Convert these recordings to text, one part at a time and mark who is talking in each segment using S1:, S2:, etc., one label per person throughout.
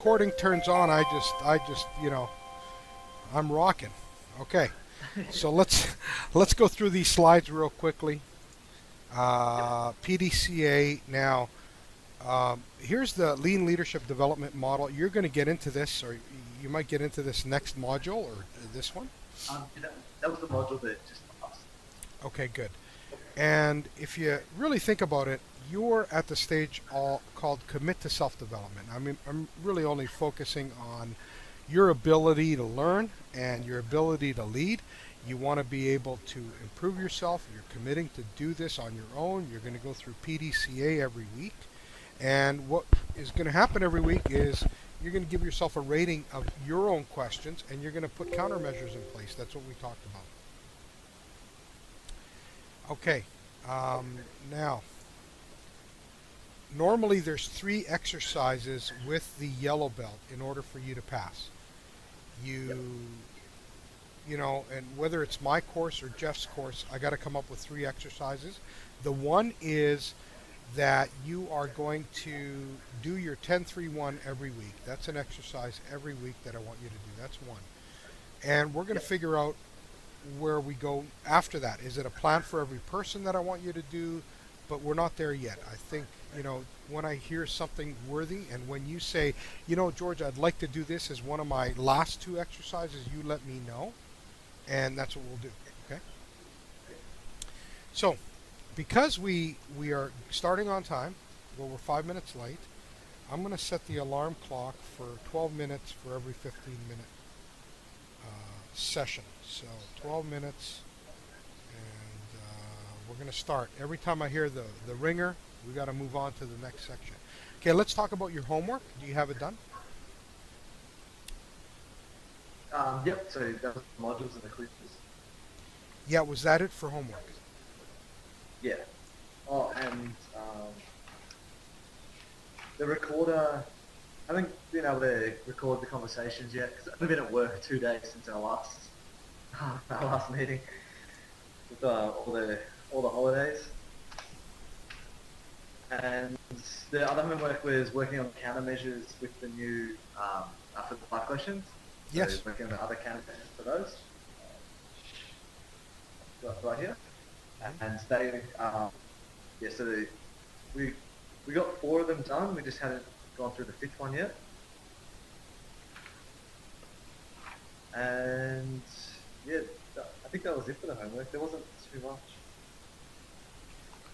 S1: Recording turns on, I'm rocking. Okay, so let's go through these slides real quickly.
S2: Yep.
S1: PDCA. Now, here's the Lean Leadership Development Model. You're going to get into this, or you might get into this next module or this one.
S2: That was the module that just passed.
S1: Okay, good. And if you really think about it, you're at the stage all called commit to self-development. I mean, I'm really only focusing on your ability to learn and your ability to lead. You want to be able to improve yourself. You're committing to do this on your own. You're going to go through PDCA every week. And what is going to happen every week is you're going to give yourself a rating of your own questions and you're going to put countermeasures in place. That's what we talked about. Okay, now, normally there's 3 exercises with the yellow belt in order for you to pass.
S2: Yep.
S1: You, and whether it's my course or Jeff's course, I got to come up with 3 exercises. The one is that you are going to do your 10-3-1 every week. That's an exercise every week that I want you to do. That's one. And we're going to
S2: Yep.
S1: figure out where we go after that. Is it a plan for every person that I want you to do? But we're not there yet. I think, when I hear something worthy and when you say, George, I'd like to do this as one of my last 2 exercises, you let me know. And that's what we'll do. Okay? So, because we are starting on time, well, we're 5 minutes late, I'm going to set the alarm clock for 12 minutes for every 15-minute session. So 12 minutes, and we're going to start. Every time I hear the ringer, we got to move on to the next section. Okay, let's talk about your homework. Do you have it done?
S2: Yep. So that was the modules and the quizzes.
S1: Yeah, was that it for homework?
S2: Yeah. Oh, and the recorder. I haven't been able to record the conversations yet because I've been at work 2 days since our last our last meeting with all the holidays. And the other homework was working on countermeasures with the new for the 5 questions. So
S1: Yes.
S2: working on the other countermeasures for those. Right here. And they, yeah, so we got 4 of them done. We just hadn't gone through the 5th one yet. And yeah, I think that was it for the homework. There wasn't too much.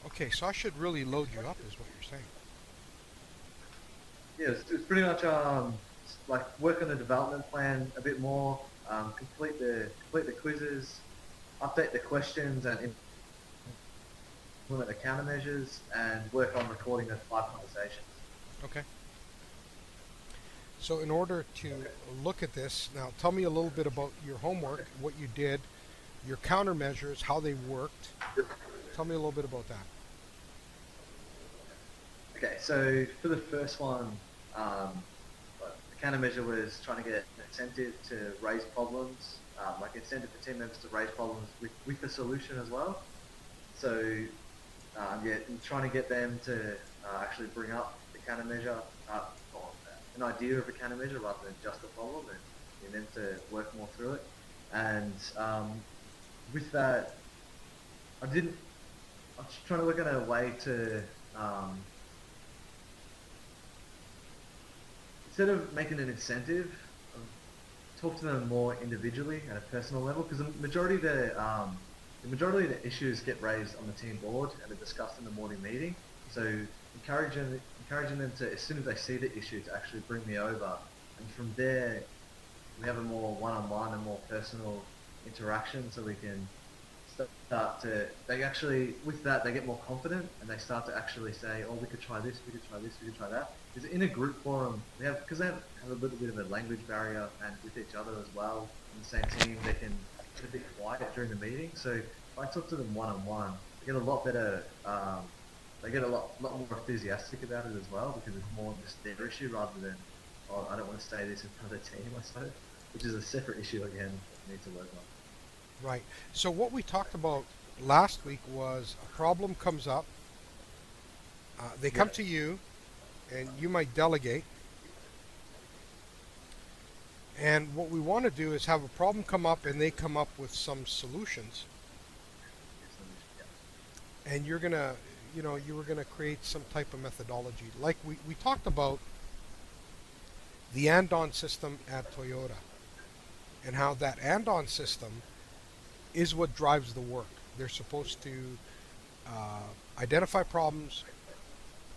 S1: Okay, so I should really load you up, is what you're saying.
S2: Yeah, it's pretty much like work on the development plan a bit more, complete the quizzes, update the questions, and implement the countermeasures, and work on recording the 5 conversations.
S1: Okay. So in order to look at this, now tell me a little bit about your homework, what you did, your countermeasures, how they worked. Tell me a little bit about that.
S2: Okay, so for the first one, the countermeasure was trying to get an incentive to raise problems, like incentive for team members to raise problems with the solution as well. So yeah, trying to get them to actually bring up the countermeasure, or an idea of a countermeasure rather than just a problem, and them to work more through it. And with that, I didn't. I was trying to work on a way to instead of making an incentive, talk to them more individually at a personal level, because the majority of the issues get raised on the team board and are discussed in the morning meeting. So encouraging them to, as soon as they see the issue, to actually bring me over, and from there we have a more one-on-one and more personal interaction, so we can start to, they actually, with that, they get more confident and they start to actually say, oh, we could try this, we could try this, we could try that. Because in a group forum, because they have a little bit of a language barrier, and with each other as well, in the same team, they can get a bit quiet during the meeting. So if I talk to them one-on-one, they get a lot better, they get a lot more enthusiastic about it as well, because it's more just their issue rather than, oh, I don't want to say this in front of the team, I suppose, which is a separate issue again that we need to work on.
S1: Right. So what we talked about last week was a problem comes up. They
S2: Yeah.
S1: come to you, and you might delegate. And what we want to do is have a problem come up and they come up with some solutions. And you're going to, you were going to create some type of methodology. Like we talked about the and-on system at Toyota and how that and-on system is what drives the work. They're supposed to identify problems,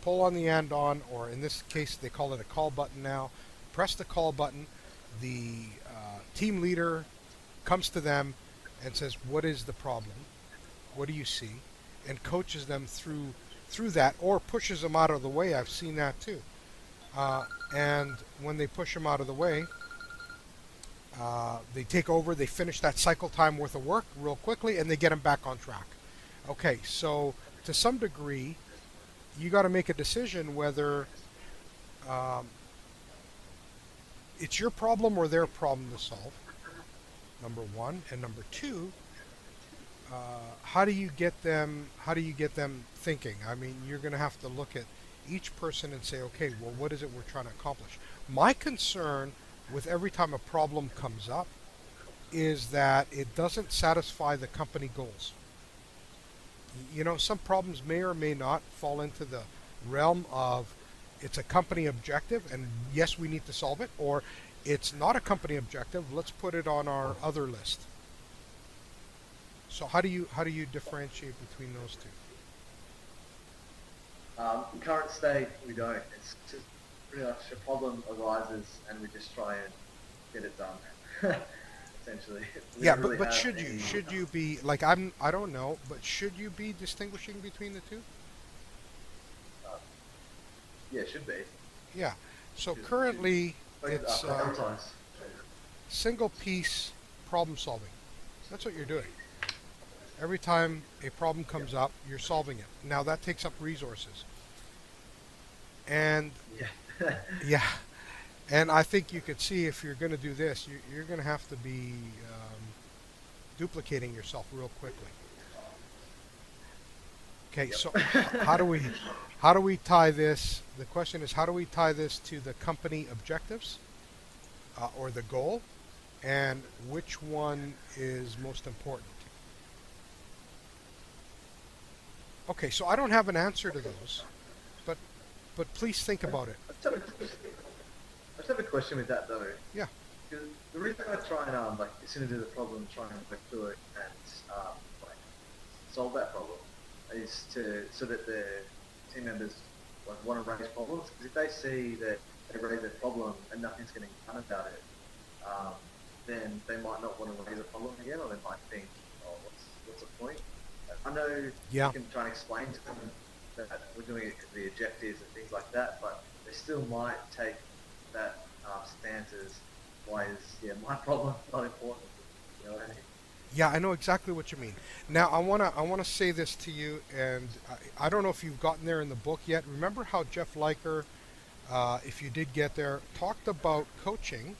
S1: pull on the and-on, or in this case they call it a call button now, press the call button, the team leader comes to them and says, what is the problem? What do you see? And coaches them through that, or pushes them out of the way. I've seen that too. And when they push them out of the way, they take over, they finish that cycle time worth of work real quickly, and they get them back on track. Okay, so to some degree, you got to make a decision whether it's your problem or their problem to solve, number one. And number two, how do you get them thinking? I mean, you're going to have to look at each person and say, okay, well, what is it we're trying to accomplish? My concern with every time a problem comes up is that it doesn't satisfy the company goals. Some problems may or may not fall into the realm of it's a company objective and yes, we need to solve it, or it's not a company objective, let's put it on our other list. So how do you differentiate between those two?
S2: Current state, we don't. It's just pretty much a problem arises and we just try and get it done. Essentially.
S1: Yeah, but should you be like, I don't know, but should you be distinguishing between the two?
S2: Yeah, it should be.
S1: Yeah. So currently it's single piece problem solving. That's what you're doing. Every time a problem comes up, you're solving it. Now that takes up resources. And yeah, and I think you could see if you're going to do this, you're going to have to be duplicating yourself real quickly. Okay, so how do we tie this? The question is, how do we tie this to the company objectives or the goal, and which one is most important? Okay, so I don't have an answer to those, but please think about it.
S2: I just have a question with that though.
S1: Yeah.
S2: Because the reason I try and as soon as there's a problem, try and work through it and solve that problem is so that the team members want to raise problems. Because if they see that they raise a problem and nothing's getting done about it, then they might not want to raise a problem again, or they might think, oh, what's the point? I know you can try and explain to them that we're doing it because of the objectives and things like that, but they still might take that stance as, why is my problem not important? You know what I mean?
S1: Yeah, I know exactly what you mean. Now, I wanna say this to you, and I don't know if you've gotten there in the book yet. Remember how Jeff Liker, if you did get there, talked about coaching.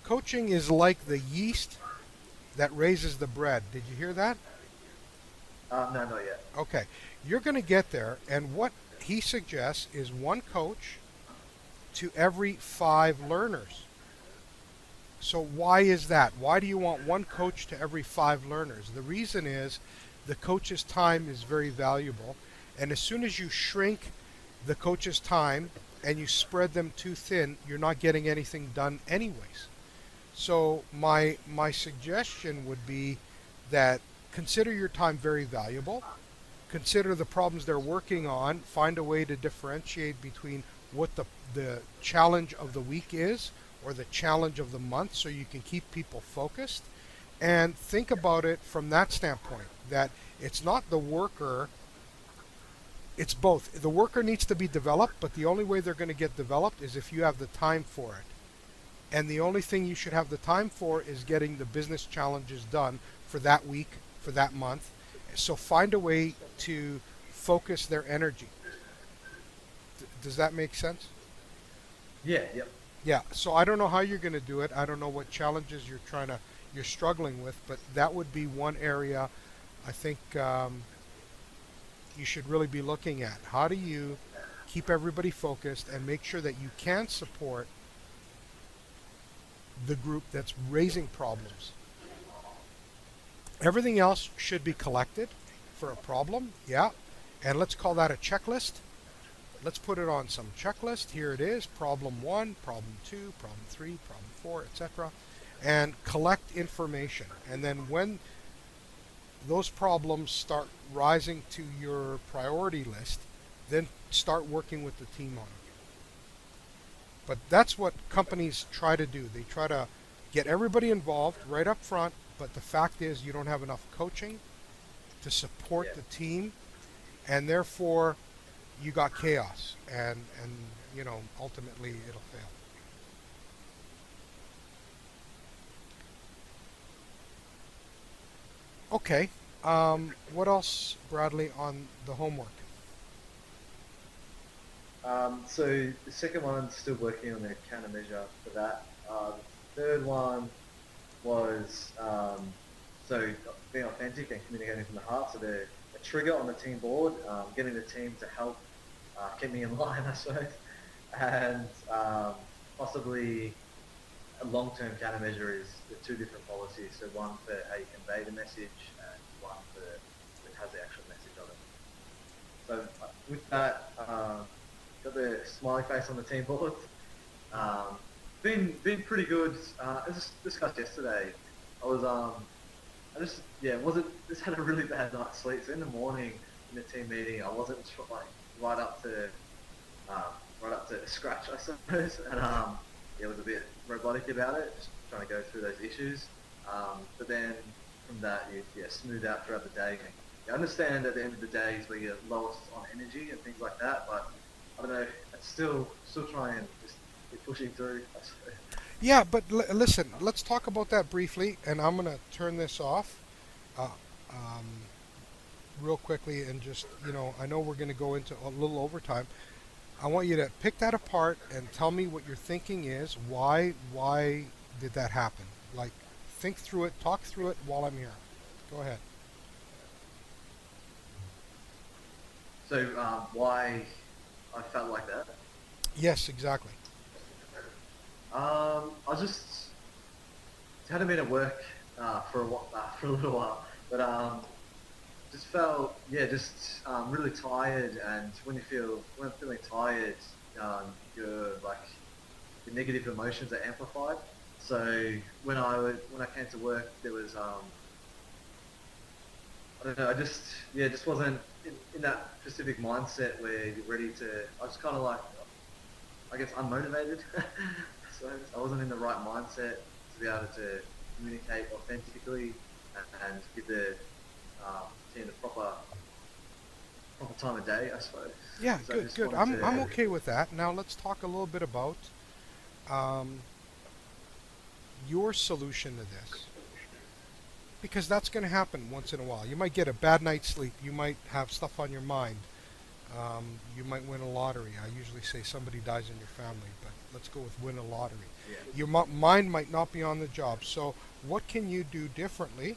S1: Coaching is like the yeast that raises the bread. Did you hear that?
S2: No, not yet.
S1: Okay, you're going to get there, and what he suggests is one coach to every 5 learners. So why is that? Why do you want one coach to every 5 learners? The reason is the coach's time is very valuable, and as soon as you shrink the coach's time and you spread them too thin, you're not getting anything done anyways. So my suggestion would be that consider your time very valuable. Consider the problems they're working on. Find a way to differentiate between what the challenge of the week is or the challenge of the month, so you can keep people focused. And think about it from that standpoint, that it's not the worker, it's both. The worker needs to be developed, but the only way they're going to get developed is if you have the time for it. And the only thing you should have the time for is getting the business challenges done for that week, for that month. So find a way to focus their energy. Does that make sense?
S2: Yeah, yep.
S1: Yeah, so I don't know how you're going to do it. I don't know what challenges you're struggling with, but that would be one area I think you should really be looking at. How do you keep everybody focused and make sure that you can support the group that's raising problems. Everything else should be collected for a problem, yeah. And let's call that a checklist. Let's put it on some checklist. Here it is, problem 1, problem 2, problem 3, problem 4, etc. And collect information. And then when those problems start rising to your priority list, then start working with the team on it. But that's what companies try to do. They try to get everybody involved right up front, but the fact is you don't have enough coaching to support the team, and therefore you got chaos, and ultimately it'll fail. Okay. What else, Bradley, on the homework?
S2: So the second one's still working on the countermeasure for that. The third one was so being authentic and communicating from the heart. So the a trigger on the team board, getting the team to help keep me in line, I suppose, and possibly a long-term countermeasure is the two different policies. So one for how you convey the message, and one for that has the actual message on it. So with that, got the smiley face on the team board. Been pretty good. As discussed yesterday, I just had a really bad night's sleep. So in the morning in the team meeting, I wasn't right up to scratch, I suppose, and it was a bit robotic about it, just trying to go through those issues. But then from that, you smooth out throughout the day. You understand at the end of the day is where you're lowest on energy and things like that, but I don't know, it's still try and just keep pushing through, I suppose.
S1: Yeah, but listen, let's talk about that briefly, and I'm going to turn this off uh, um, real quickly and just, I know we're going to go into a little overtime. I want you to pick that apart and tell me what your thinking is. Why did that happen? Like, think through it, talk through it while I'm here. Go ahead.
S2: So why I felt like that?
S1: Yes, exactly.
S2: I just hadn't been at work for a little while, but just felt really tired. And when I'm feeling tired, your your negative emotions are amplified. So when I came to work, there was I don't know, just wasn't in that specific mindset where you're ready to. I was kind of I guess unmotivated. So I wasn't in the right mindset to be able to communicate authentically and give the team the proper time of day, I suppose.
S1: Yeah,
S2: So I
S1: good,
S2: just
S1: good.
S2: wanted
S1: I'm
S2: to.
S1: okay with that. Now let's talk a little bit about um, your solution to this, because that's going to happen once in a while. You might get a bad night's sleep. You might have stuff on your mind. You might win a lottery. I usually say somebody dies in your family, but let's go with win a lottery.
S2: Yeah.
S1: Your mind might not be on the job. So what can you do differently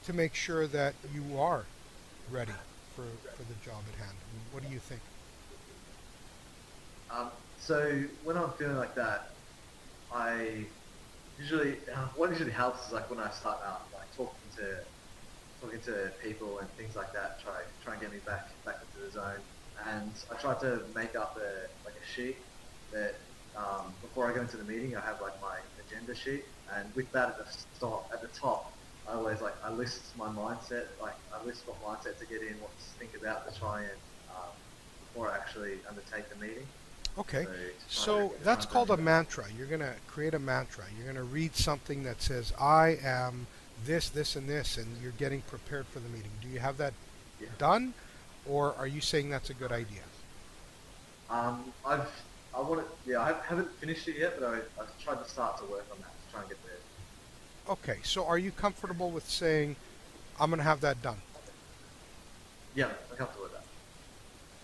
S1: to make sure that you are ready for the job at hand? What do you think?
S2: So when I'm feeling like that, I usually what usually helps is when I start talking to people and things like that. Try and get me back into the zone. And I try to make up a sheet that before I go into the meeting, I have my agenda sheet, and with that at the top, I always I list my mindset, I list what mindset to get in, what to think about to try and before I actually undertake the meeting.
S1: Okay,
S2: So
S1: so that's called a mantra. You're going to create a mantra. You're going to read something that says, I am this, this, and this, and you're getting prepared for the meeting. Do you have that
S2: Yeah.
S1: done, or are you saying that's a good idea?
S2: I haven't finished it yet, but I've tried to start to work on that to try and get there.
S1: Okay, so are you comfortable with saying, I'm going to have that done?
S2: Yeah, I'm comfortable with that.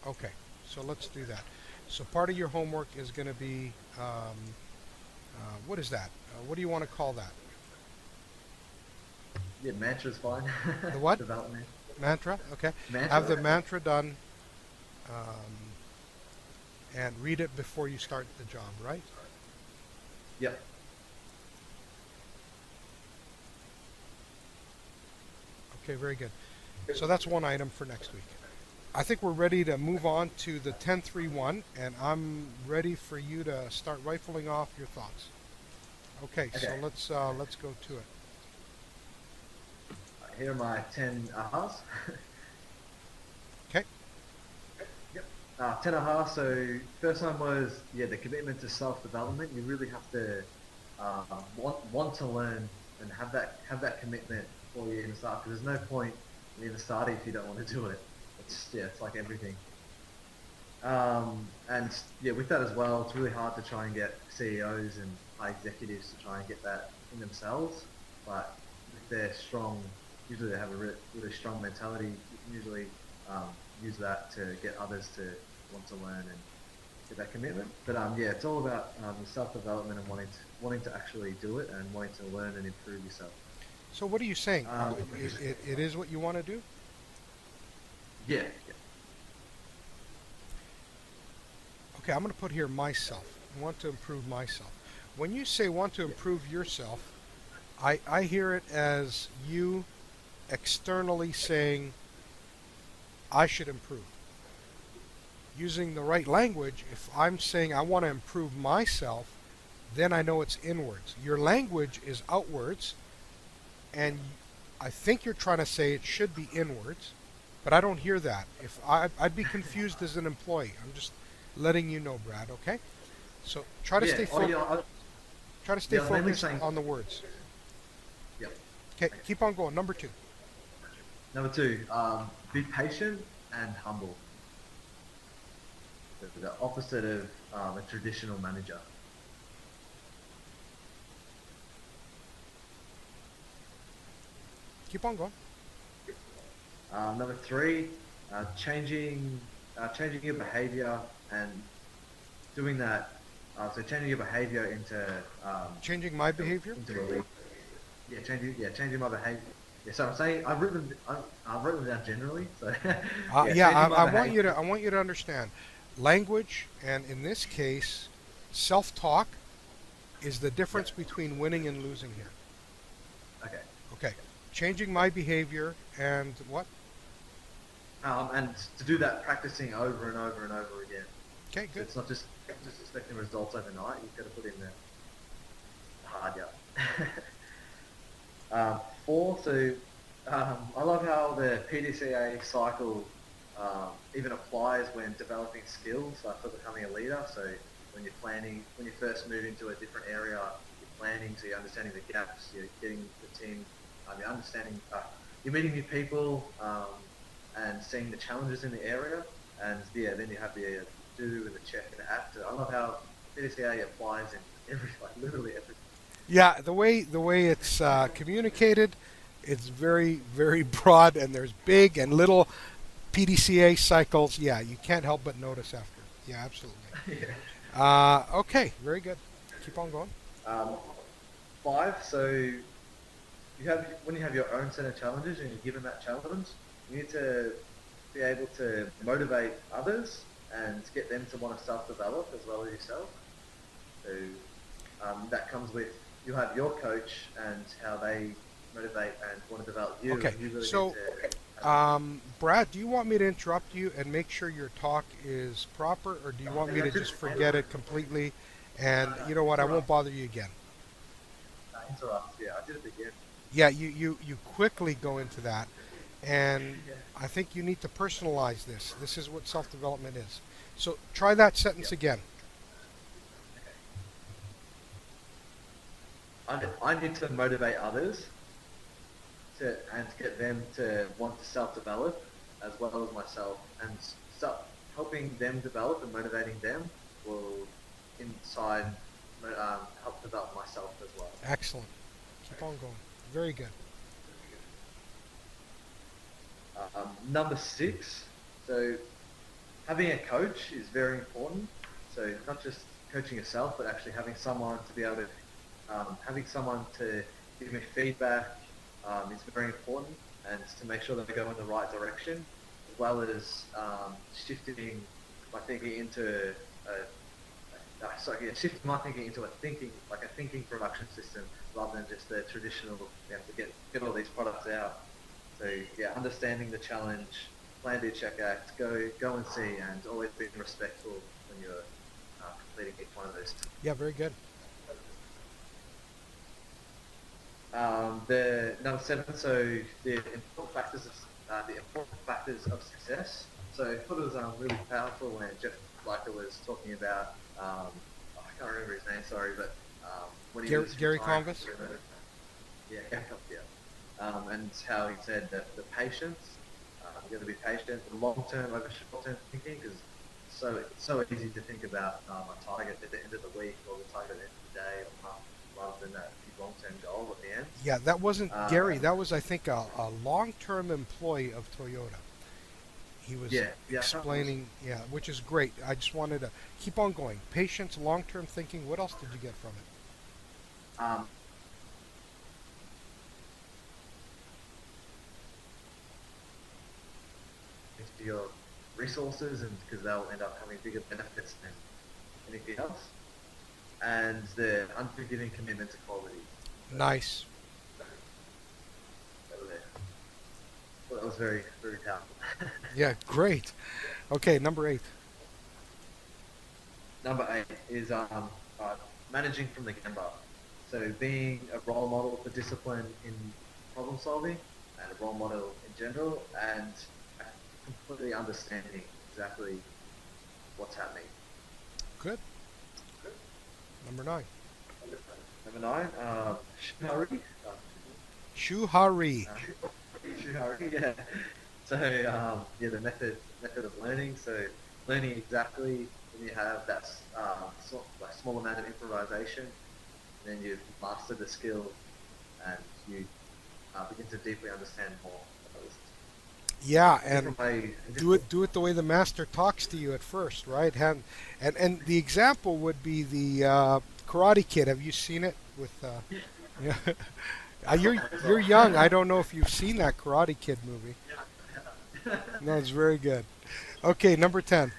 S1: Okay, so let's do that. So part of your homework is going to be, what is that? What do you want to call that?
S2: Yeah, mantra's fine.
S1: The what?
S2: Development.
S1: Mantra? Okay.
S2: Mantra.
S1: Have the mantra done and read it before you start the job, right?
S2: Yep.
S1: Okay, very good. So that's one item for next week. I think we're ready to move on to the 1031, and I'm ready for you to start rifling off your thoughts. Okay, so
S2: Okay.
S1: let's go to it.
S2: Here are my 10 ahas.
S1: Okay.
S2: Yep. 10 ahas. So first one was, yeah, the commitment to self-development. You really have to want to learn and have that commitment before you even start. Because there's no point in even starting if you don't want to do it. It's like everything. And yeah, with that as well, it's really hard to try and get CEOs and high executives to try and get that in themselves. But if they're strong, usually they have a really strong mentality. You can usually use that to get others to want to learn and get that commitment. But yeah, it's all about the self-development and wanting to actually do it and wanting to learn and improve yourself.
S1: So what are you saying?
S2: Um,
S1: It is what you want to do?
S2: yeah,
S1: Okay, I'm going to put here myself. I want to improve myself. When you say want to improve yourself, I hear it as you externally saying, I should improve. Using the right language, if I'm saying I want to improve myself, then I know it's inwards. Your language is outwards, and I think you're trying to say it should be inwards, but I don't hear that. If I'd be confused as an employee. I'm just letting you know, Brad. Okay. So try to
S2: yeah.
S1: stay
S2: Oh, yeah.
S1: try to stay
S2: Yeah, I'm mainly
S1: focused
S2: saying.
S1: on the words.
S2: Yep.
S1: Okay, keep on going. Number 2.
S2: Number 2, be patient and humble. The opposite of a traditional manager.
S1: Keep on going.
S2: Number 3, changing your behavior and doing that. So changing your behavior into
S1: Changing my behavior.
S2: into a lead. Changing my behavior. Yeah, so I'm saying I've written them down generally. So
S1: Yeah,
S2: changing my
S1: I
S2: behavior.
S1: want you to understand language, and in this case, self-talk is the difference
S2: Yep.
S1: between winning and losing here.
S2: Okay.
S1: Okay, changing my behavior and what?
S2: And to do that, practicing over and over and over again.
S1: Okay,
S2: So
S1: good.
S2: it's not just expecting results overnight. You've got to put in the hard yards. 4, so I love how the PDCA cycle even applies when developing skills for becoming a leader. So when you're planning, when you first move into a different area, you're planning, so you're understanding the gaps, you're getting the team, you're understanding, you're meeting new people and seeing the challenges in the area. And yeah, then you have the do and the check and the act. I love how PDCA applies in literally every.
S1: Yeah, the way it's communicated, it's very very broad, and there's big and little PDCA cycles. Yeah, you can't help but notice after. Yeah, absolutely.
S2: Yeah.
S1: Okay, very good. Keep on going.
S2: Um, 5, so when you have your own set of challenges and you're given that challenge, you need to be able to motivate others and get them to want to self-develop as well as yourself. So that comes with you have your coach and how they motivate and want to develop you.
S1: Okay,
S2: And you really
S1: so
S2: need to.
S1: Brad, do you want me to interrupt you and make sure your talk is proper, or do you want me to just forget it completely? And you know what? I won't bother you again.
S2: Interrupt. Yeah, I did it again.
S1: Yeah, you quickly go into that, and
S2: Yeah.
S1: I think you need to personalize this. This is what self-development is. So try that sentence
S2: Yeah.
S1: again.
S2: I need to motivate others and get them to want to self-develop as well as myself, and start helping them develop and motivating them will inside help develop myself as well.
S1: Excellent. Keep on going. Very good.
S2: Number 6, so having a coach is very important. So not just coaching yourself, but actually having someone to be able to, having someone to give me feedback is very important, and to make sure that I go in the right direction, as well as shifting my thinking into shifting my thinking into a thinking production system rather than just the traditional. You have to get all these products out. So yeah, understanding the challenge, plan, do, check, act, go and see, and always being respectful when you're completing each one of those.
S1: Yeah, very good.
S2: The number 7. So the important factors of success. So I thought it was really powerful when Jeff Flecker was talking about I can't remember his name, sorry, but when he was
S1: Gary
S2: retiring,
S1: Convis.
S2: yeah, Gary Convis, yeah. And how he said that the patience, you got to be patient, long term over short term thinking, because it's so easy to think about a target at the end of the week or the target at the end of the day or month, rather than that long term goal at the end.
S1: Yeah, that wasn't Gary.
S2: Um,
S1: That was, I think, a long-term employee of Toyota. He was
S2: yeah, I can't remember.
S1: explaining, yeah, which is great. I just wanted to keep on going. Patience, long-term thinking. What else did you get from it?
S2: Um, into your resources, and because they'll end up having bigger benefits than anything else. And the unforgiving commitment to quality. So
S1: Nice.
S2: that was, well, that was very, very powerful.
S1: Yeah, great. Okay, number 8.
S2: Number 8 is managing from the ground up. So being a role model for discipline in problem solving and a role model in general, and completely understanding exactly what's happening.
S1: Good. Number 9.
S2: Number 9, Shuhari.
S1: Shuhari.
S2: Shuhari, yeah. So yeah, the method of learning. So learning exactly when you have that small amount of improvisation, then you've mastered the skill, and you begin to deeply understand more.
S1: Yeah,
S2: A
S1: and
S2: different way.
S1: do it the way the master talks to you at first, right? And the example would be the Karate Kid. Have you seen it with? Yeah, you're young. I don't know if you've seen that Karate Kid movie. No, it's very good. Okay, number 10.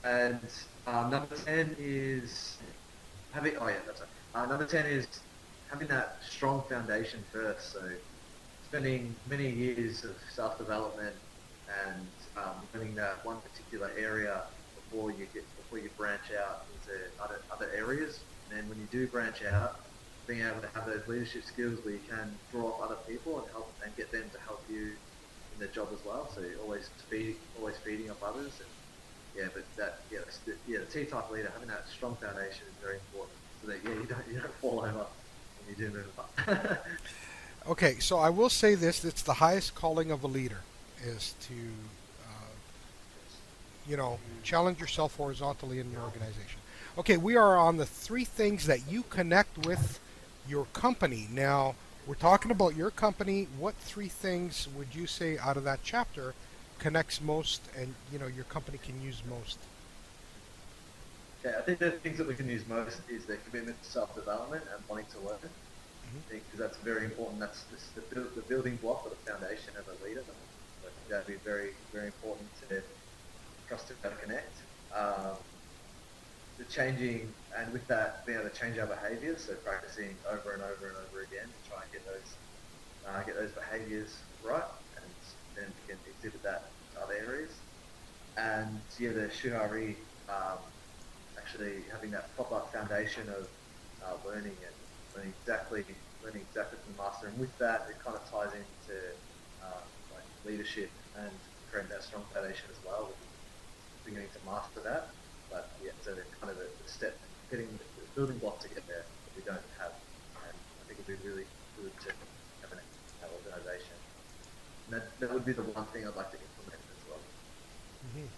S2: And number 10 is having. Oh yeah, that's right. Number 10 is having that strong foundation first. So spending many years of self-development and learning that one particular area before you branch out into other areas. And then when you do branch out, being able to have those leadership skills where you can draw up other people and help and get them to help you in their job as well. So you're always feeding off others. And yeah, but the T-type leader, having that strong foundation is very important, so that you don't fall over when you do move up.
S1: Okay, so I will say this: it's the highest calling of a leader is to, challenge yourself horizontally in your organization. Okay, we are on the 3 things that you connect with your company. Now, we're talking about your company. What 3 things would you say out of that chapter connects most, and your company can use most?
S2: Okay, I think the things that we can use most is the commitment to self-development and wanting to learn.
S1: Hmm.
S2: I think because that's very important. That's the building block or the foundation of a leader. So I think that'd be very, very important for us to be able to connect. The changing, and with that, being able to change our behaviours, so practicing over and over and over again to try and get those behaviours right, and then we can exhibit that to other areas. And yeah, the Shuhari, actually having that proper foundation of learning and learning exactly from the master, and with that, it kind of ties into like leadership and creating that strong foundation as well. Beginning to master that, but yeah, so the kind of the step, getting the building block to get there that we don't have, and I think it'd be really good to have an organisation. And that would be the one thing I'd like to implement as well.
S1: Hmm.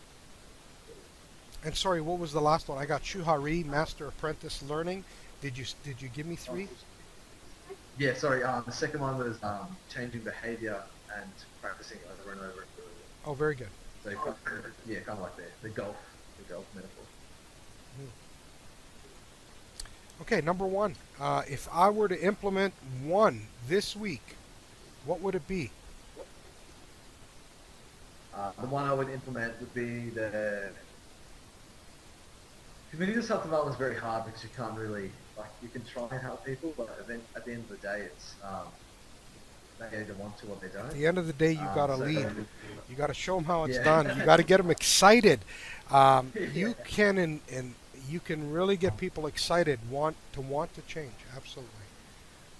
S1: And sorry, what was the last one? I got Shuhari, Master Apprentice Learning. Did you give me 3?
S2: Yeah, sorry. The second one was changing behaviour and practicing over and over.
S1: Oh, very good.
S2: So yeah, kind of like the golf metaphor.
S1: Okay, number 1. If I were to implement one this week, what would it be?
S2: The one I would implement would be the community self-development is very hard because you can't really like you can try and help people, but then at the end of the day, it's they either want to or they
S1: At
S2: don't.
S1: the end of the day, you got to
S2: So
S1: lead. You got to show them how it's
S2: yeah,
S1: done. You got to get them excited.
S2: yeah,
S1: You can and you can really get people excited, want to change. Absolutely.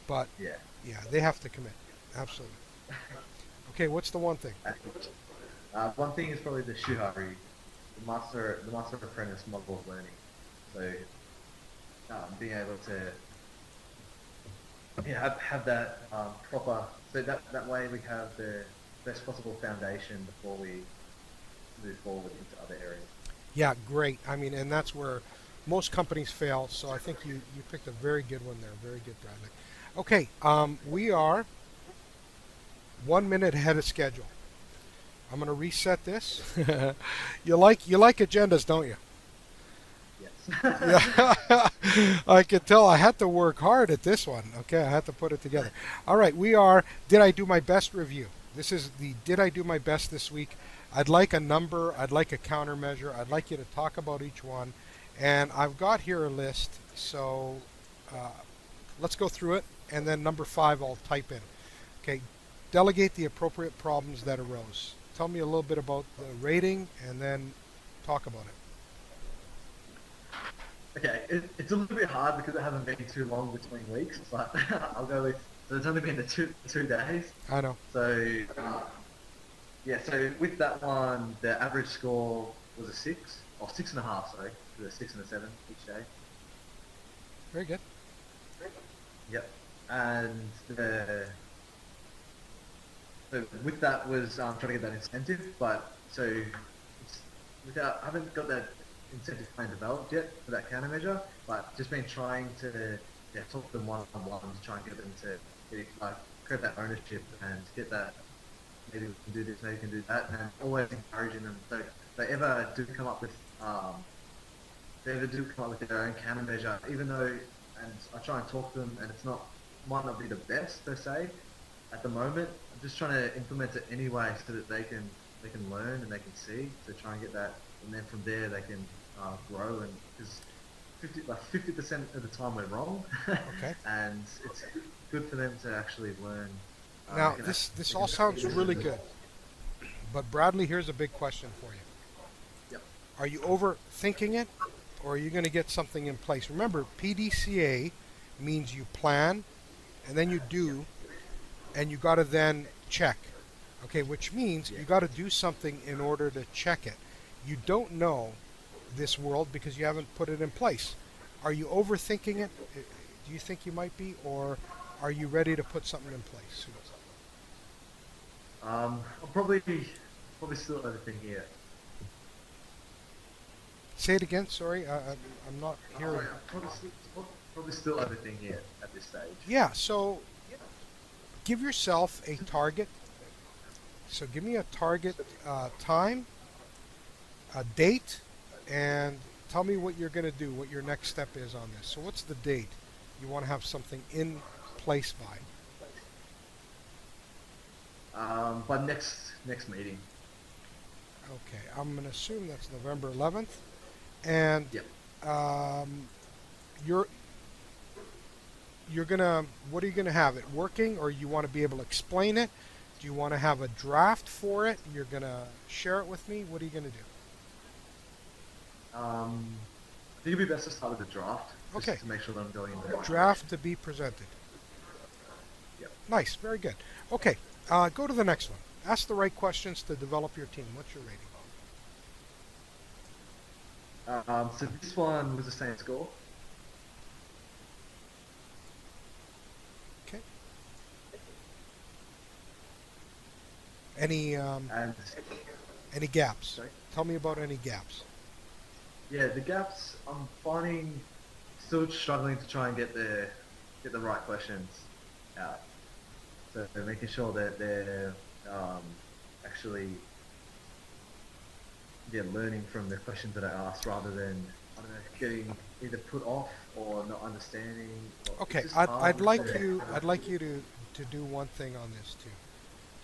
S1: But
S2: yeah.
S1: yeah, they have to commit. Absolutely. Okay, what's the one thing?
S2: One thing is probably the shuhari, the master apprentice model of learning. So being able to have that proper, so that way we have the best possible foundation before we move forward into other areas.
S1: Yeah, great. I mean, and that's where most companies fail. So I think you picked a very good one there. Very good, Bradley. Okay, we are 1 minute ahead of schedule. I'm going to reset this. You like agendas, don't you?
S2: Yes.
S1: Yeah, I could tell. I had to work hard at this one. Okay, I had to put it together. All right, we are. Did I do my best review? This is the Did I do my best this week? I'd like a number. I'd like a countermeasure. I'd like you to talk about each one, and I've got here a list. So uh, let's go through it, and then number 5 I'll type in. Okay, delegate the appropriate problems that arose. Tell me a little bit about the rating, and then talk about it.
S2: Okay, it's a little bit hard because it hasn't been too long between weeks, but I'll go with, so it's only been the two days.
S1: I know.
S2: So, yeah, so with that one, the average score was a 6, or 6.5, sorry, so a 6 and a 7 each day.
S1: Very good.
S2: Yep. And so with that was trying to get that incentive, but so I haven't got that incentive plan developed yet for that countermeasure, but just been trying to talk to them one-on-one to try and get them to create that ownership and get that, maybe we can do this, maybe we can do that, and always encouraging them. So if they ever do come up with their own countermeasure, even though, and I try and talk to them, and might not be the best per se at the moment. I'm just trying to implement it anyway so that they can learn and they can see, to try and get that, and then from there they can grow. And because 50% of the time we're wrong,
S1: Okay.
S2: and it's good for them to actually learn.
S1: Now, this all sounds really good, but Bradley, here's a big question for you.
S2: Yep.
S1: Are you overthinking it, or are you going to get something in place? Remember, PDCA means you plan, and then you do, and you got to then check. Okay, which means you got to do something in order to check it. You don't know this world because you haven't put it in place. Are you overthinking it? Do you think you might be, or are you ready to put something in place?
S2: I'm probably still overthinking it.
S1: Say it again. Sorry, I'm not hearing.
S2: I'm probably still overthinking it at this stage.
S1: Yeah. So give yourself a target. So give me a target time, a date, and tell me what you're going to do, what your next step is on this. So what's the date you want to have something in place by?
S2: By next meeting.
S1: Okay, I'm going to assume that's November 11th. And
S2: Yep.
S1: you're gonna, what are you gonna have it working, or you want to be able to explain it? Do you want to have a draft for it? You're gonna share it with me. What are you gonna do?
S2: I think it'd be best to start with the draft, just
S1: Okay.
S2: to make sure that I'm going in the right
S1: Draft to be presented.
S2: Yep.
S1: Nice, very good. Okay, go to the next one. Ask the right questions to develop your team. What's your rating?
S2: So this one was the same score.
S1: Okay. Any
S2: And
S1: any gaps?
S2: sorry.
S1: Tell me about any gaps.
S2: Yeah, the gaps I'm finding, still struggling to try and get the right questions out. So making sure that they're actually learning from the questions that I asked, rather than, I don't know, getting either put off or not understanding. Or
S1: Okay,
S2: it's just
S1: I'd
S2: hard
S1: like
S2: to-
S1: you to do one thing on this too.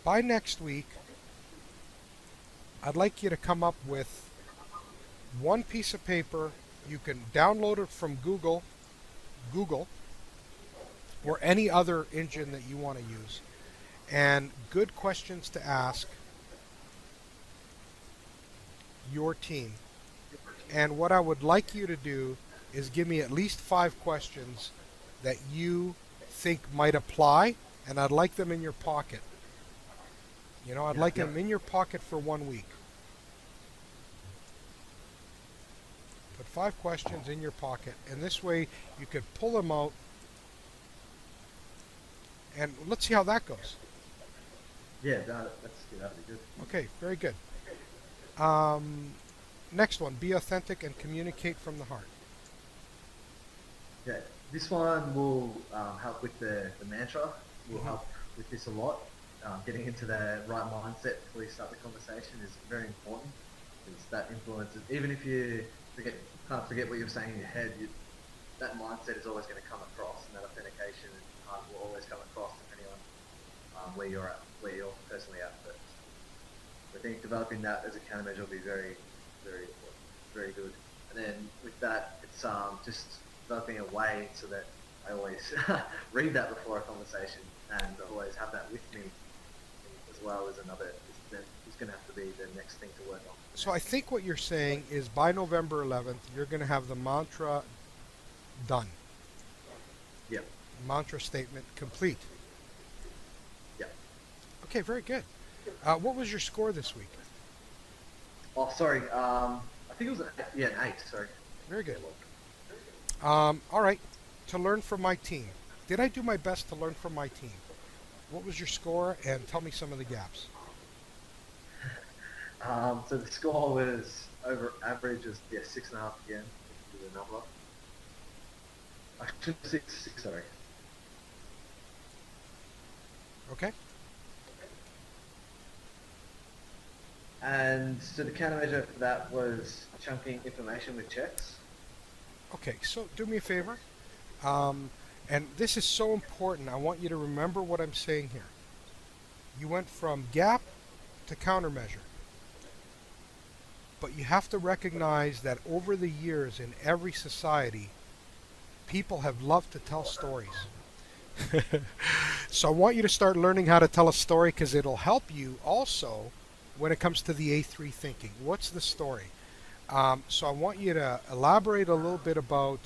S1: By next week, I'd like you to come up with one piece of paper. You can download it from Google, Google
S2: Yep.
S1: or any other engine that you want to use, and good questions to ask your team. And what I would like you to do is give me at least 5 questions that you think might apply, and I'd like them in your pocket. I'd
S2: Yeah.
S1: like
S2: Yep.
S1: them in your pocket for 1 week. Put 5 questions in your pocket, and this way you could pull them out, and let's see how that goes.
S2: Yeah. That'd be good.
S1: Okay, very good. Um, Next one, be authentic and communicate from the heart.
S2: Yeah. This one will help with the mantra. Will
S1: Hmm.
S2: help with this a lot. Getting into the right mindset before you start the conversation is very important because that influences. Even if you kind of forget what you're saying in your head, that mindset is always going to come across, and that authentication will always come across depending on where you're at, where you're personally at first. So I think developing that as a countermeasure will be very, very important, very good. And then with that, it's just developing a way so that I always read that before a conversation and always have that with me as well as another. Is going to have to be the next thing to work on.
S1: So I think what you're saying is by November 11th, you're going to have the mantra done,
S2: Yeah,
S1: mantra statement complete.
S2: yeah.
S1: Okay, very good. What was your score this week?
S2: Oh, sorry. I think it was an 8. Sorry.
S1: Very
S2: Yeah,
S1: good.
S2: well,
S1: All right. To learn from my team. Did I do my best to learn from my team? What was your score? And tell me some of the gaps.
S2: so the score was over average was 6.5 again. Which is a number. Actually, six. Sorry.
S1: Okay.
S2: And so the countermeasure for that was chunking information with checks.
S1: Okay. So do me a favor. Um, and this is so important. I want you to remember what I'm saying here. You went from gap to countermeasure. But you have to recognize that over the years in every society, people have loved to tell stories. So I want you to start learning how to tell a story because it'll help you also when it comes to the A3 thinking. What's the story? So I want you to elaborate a little bit about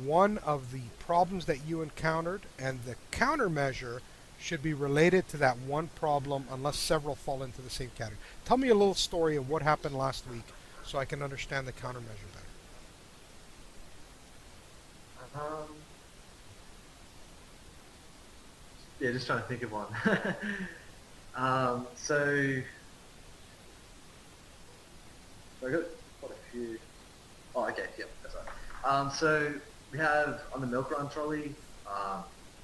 S1: one of the problems that you encountered, and the countermeasure should be related to that one problem unless several fall into the same category. Tell me a little story of what happened last week so I can understand the countermeasure better.
S2: Um, yeah, just trying to think of one. So I got quite a few. Oh, okay, yep, that's right. So we have on the milk run trolley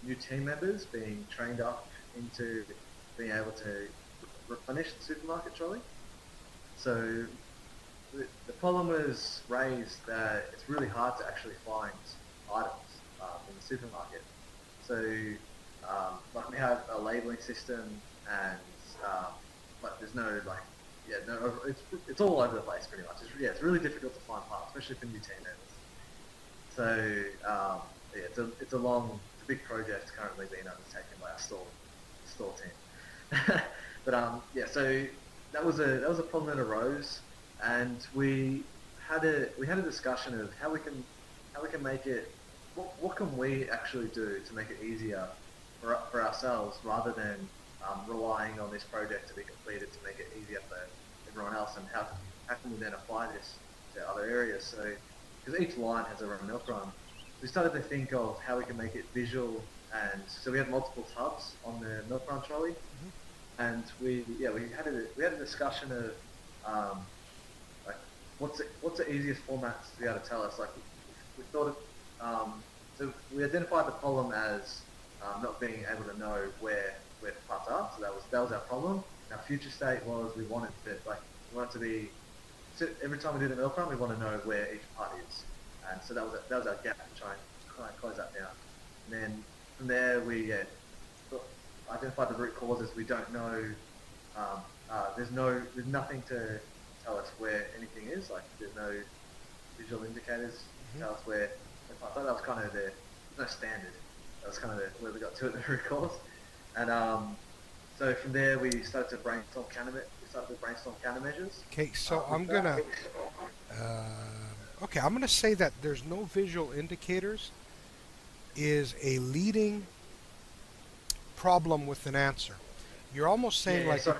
S2: new team members being trained up into being able to replenish the supermarket trolley. So the problem was raised that it's really hard to actually find items in the supermarket. So like we have a labeling system and but there's no like it's all over the place pretty much. It's really difficult to find parts, especially for new team members. So it's a big project currently being undertaken by our store team. But so that was a problem that arose, and we had a discussion of how we can make it. What can we actually do to make it easier for ourselves rather than relying on this project to be completed to make it easier for everyone else, and how can we then apply this to other areas? So, because each line has a milk run, we started to think of how we can make it visual, and so we had multiple tubs on the milk run trolley, and we had a discussion of like what's the easiest format to be able to tell us. Like we thought of so we identified the problem as not being able to know where the parts are. So that was our problem. Our future state was we wanted to be, so every time we do the milk run, we want to know where each part is, and so that was our gap to try and close that down. And then from there we identified the root causes. We don't know. There's nothing to tell us where anything is. Like there's no visual indicators to tell us where the parts are. That was kind of the no standard. That was kind of where we got to it in the root cause. And so from there, we started to brainstorm countermeasures.
S1: Okay, so
S2: with
S1: I'm
S2: that.
S1: gonna. Okay, I'm gonna say that there's no visual indicators is a leading problem with an answer. You're almost
S2: Yeah,
S1: saying
S2: yeah,
S1: like,
S2: sorry.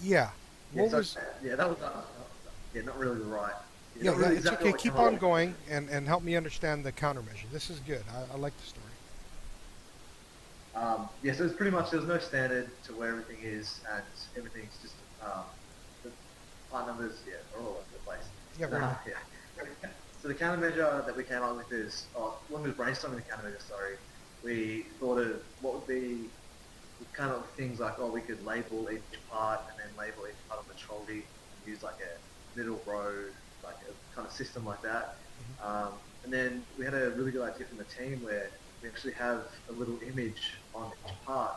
S1: yeah.
S2: Yeah,
S1: What
S2: so,
S1: was?
S2: yeah, that was yeah, not really the right. Yeah,
S1: Yeah,
S2: not
S1: yeah.
S2: really
S1: It's
S2: exactly
S1: okay.
S2: what
S1: Keep
S2: came
S1: on
S2: up.
S1: going and help me understand the countermeasure. This is good. I like the story.
S2: Yeah, so it's pretty much there's no standard to where everything is, and everything's just the part numbers, yeah, are all over the place.
S1: Yeah, very good.
S2: Yeah. So the countermeasure that we came up with is, when we were brainstorming the countermeasure, sorry, we thought of what would be kind of things like, we could label each part and then label each part of the trolley and use like a middle row, like a kind of system like that. And then we had a really good idea from the team where we actually have a little image on each part,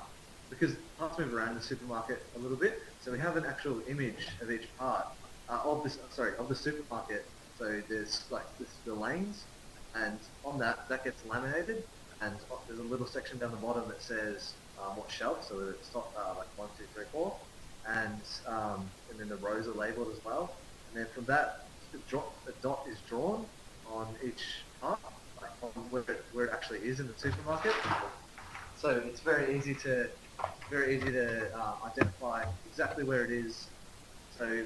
S2: because parts move around in the supermarket a little bit, so we have an actual image of each part of the supermarket. So there's the lanes, and on that gets laminated, and there's a little section down the bottom that says what shelf, so it's top, like 1, 2, 3, 4, and then the rows are labelled as well. And then from that, a dot is drawn on each part, like on where it actually is in the supermarket. So it's very easy to identify exactly where it is. So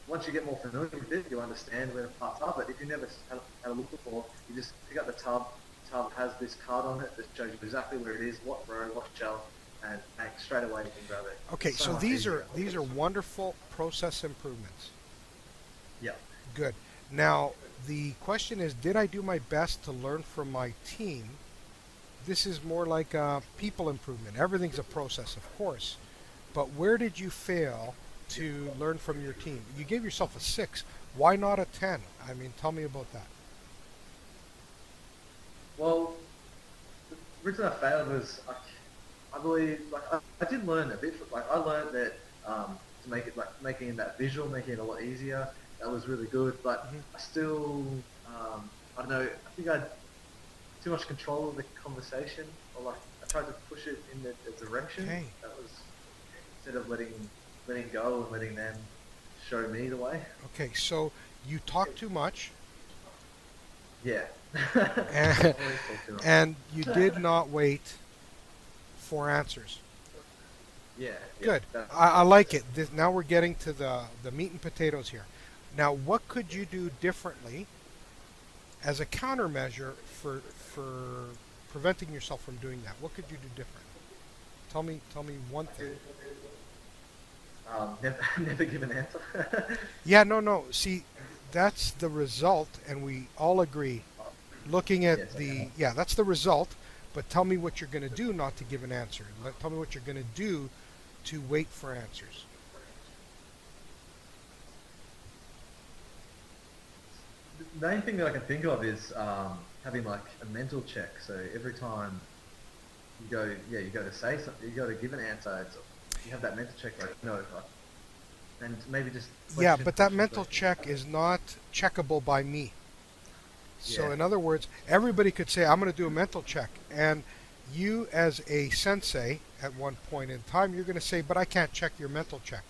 S2: once you get more familiar with it, you understand where the parts are. But if you never had a look before, you just pick up the tub. The tub has this card on it that shows you exactly where it is, what row, what shelf, and straight away you can grab it.
S1: Okay,
S2: It's
S1: so
S2: much
S1: these
S2: easier.
S1: are wonderful process improvements.
S2: Yeah.
S1: Good. Now, the question is, did I do my best to learn from my team? This is more like a people improvement. Everything's a process, of course. But where did you fail to learn from your team? You gave yourself a 6. Why not a 10? I mean, tell me about that.
S2: Well, the reason I failed was I believe I did learn a bit. I learned that to make it making that visual, making it a lot easier. That was really good, but I still I don't know. I think I had too much control of the conversation, or I tried to push it in the direction.
S1: Okay.
S2: That was instead of letting go and letting them show me the way.
S1: Okay, so you talk too much,
S2: Yeah.
S1: and, and you did not wait for answers.
S2: Yeah.
S1: Good. I like it. Now we're getting to the meat and potatoes here. Now, what could you do differently as a countermeasure for preventing yourself from doing that? What could you do different? Tell me one thing.
S2: Never give an answer.
S1: Yeah, no. See, that's the result, and we all agree. Looking at that's the result. But tell me what you're going to do not to give an answer. Tell me what you're going to do to wait for answers.
S2: The main thing that I can think of is having like a mental check. So every time you go to say something, you go to give an answer. You have that mental check, and maybe just
S1: Yeah,
S2: question,
S1: but that
S2: question,
S1: mental
S2: question.
S1: check is not checkable by me. So
S2: Yeah.
S1: in other words, everybody could say, I'm going to do a mental check. And you as a sensei at one point in time, you're going to say, but I can't check your mental check.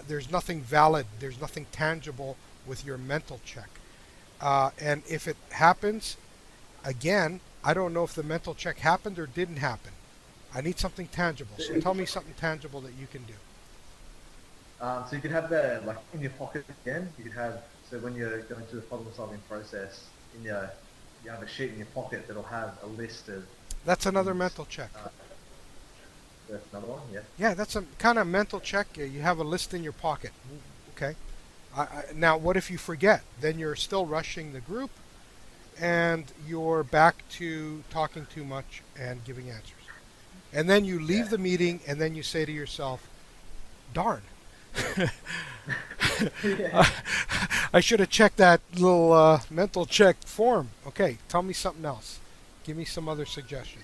S1: There's nothing valid. There's nothing tangible with your mental check. And if it happens, again, I don't know if the mental check happened or didn't happen. I need something tangible. So tell me something tangible that you can do.
S2: So you could have that in your pocket again. You could have when you're going through the problem-solving process, you have a sheet in your pocket that'll have a list of.
S1: That's another mental check.
S2: That's another one, yeah.
S1: Yeah, that's a kind of mental check. You have a list in your pocket. Okay. Now, what if you forget? Then you're still rushing the group, and you're back to talking too much and giving answers. And then you leave the meeting, and then you say to yourself, darn. I should have checked that little mental check form. Okay, tell me something else. Give me some other suggestion.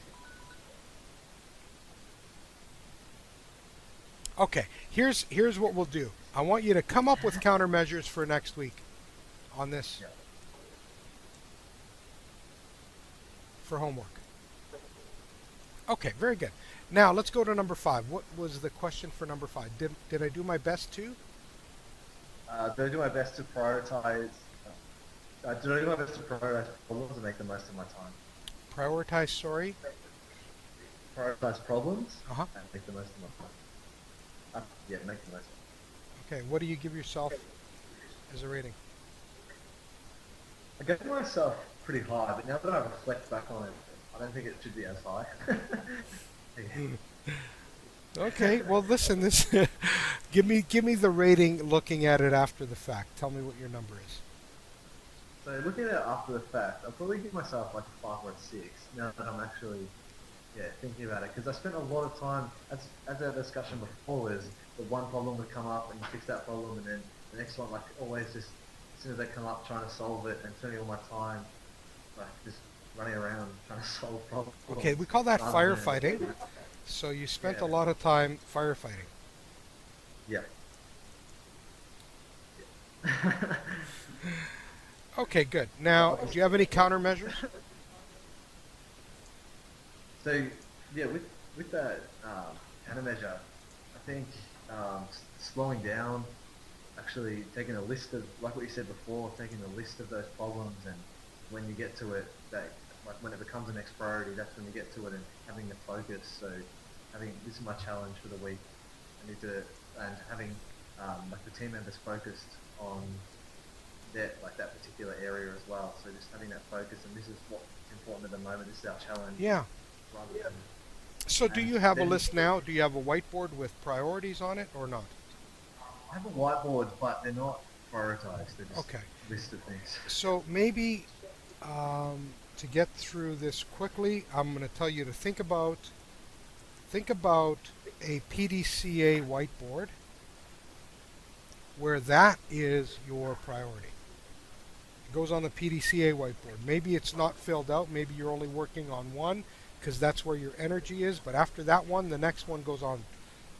S1: Okay, here's what we'll do. I want you to come up with countermeasures for next week on this.
S2: Yeah.
S1: for homework. Okay, very good. Now let's go to number 5. What was the question for number 5? Did I do my best to
S2: Do I do my best to prioritize? Do I do my best to prioritize problems and make the most of my time?
S1: prioritize? Sorry.
S2: Prioritize problems
S1: Uh huh.
S2: and make the most of my time. Yeah, make the most.
S1: Okay. What do you give yourself as a rating?
S2: I gave myself pretty high, but now that I reflect back on it, I don't think it should be as high.
S1: Hmm. Okay. Well, listen. This give me the rating looking at it after the fact. Tell me what your number is.
S2: So looking at it after the fact, I'll probably give myself like a 5 or a 6 now that I'm actually thinking about it, because I spent a lot of time, as our discussion before, is the one problem would come up and you fix that problem, and then the next one, like always, just as soon as they come up, trying to solve it and spending all my time like just running around trying to solve problems.
S1: Okay. We call that
S2: rather
S1: firefighting.
S2: than
S1: So you spent a
S2: yeah,
S1: lot of time firefighting.
S2: yeah.
S1: Okay. Good. Now, do you have any countermeasures?
S2: So yeah, with that countermeasure, I think slowing down, actually taking a list of, like what you said before, taking a list of those problems, and when you get to it, that like when it becomes the next priority, that's when you get to it, and having the focus. So having, this is my challenge for the week. I need to, and having like the team members focused on that particular area as well. So just having that focus, and this is what's important at the moment. This is our challenge.
S1: Yeah.
S2: Rather than,
S1: So do
S2: and
S1: you have a
S2: then
S1: list now? Do you have a whiteboard with priorities on it or not?
S2: I have a whiteboard, but they're not prioritized. They're just
S1: Okay.
S2: a list of things.
S1: So maybe to get through this quickly, I'm going to tell you to think about a PDCA whiteboard where that is your priority. It goes on the PDCA whiteboard. Maybe it's not filled out. Maybe you're only working on one because that's where your energy is. But after that one, the next one goes on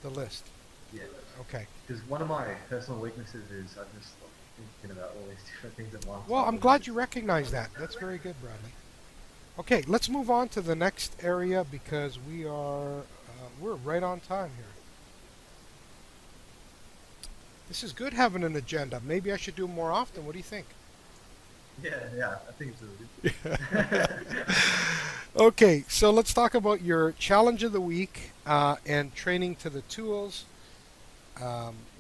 S1: the list.
S2: Yeah.
S1: Okay.
S2: Because one of my personal weaknesses is I just stop thinking about all these different things at once.
S1: Well,
S2: rather
S1: I'm
S2: than
S1: glad
S2: just
S1: you recognize that. That's very good, Bradley. Okay, let's move on to the next area because we're right on time here. This is good having an agenda. Maybe I should do it more often. What do you think?
S2: yeah, I think it's really good.
S1: Okay, so let's talk about your challenge of the week and training to the tools.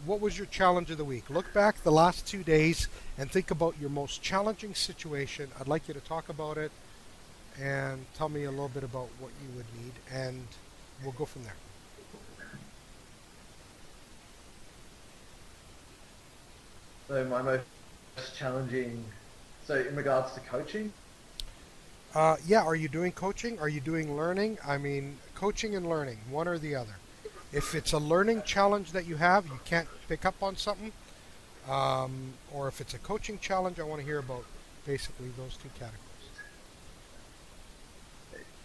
S1: What was your challenge of the week? Look back the last 2 days and think about your most challenging situation. I'd like you to talk about it and tell me a little bit about what you would need, and we'll go from there.
S2: So my most challenging, so in regards to coaching,
S1: Yeah, are you doing coaching? Are you doing learning? I mean, coaching and learning, one or the other. If it's a learning challenge that you have, you can't pick up on something, or if it's a coaching challenge, I want to hear about basically those two categories.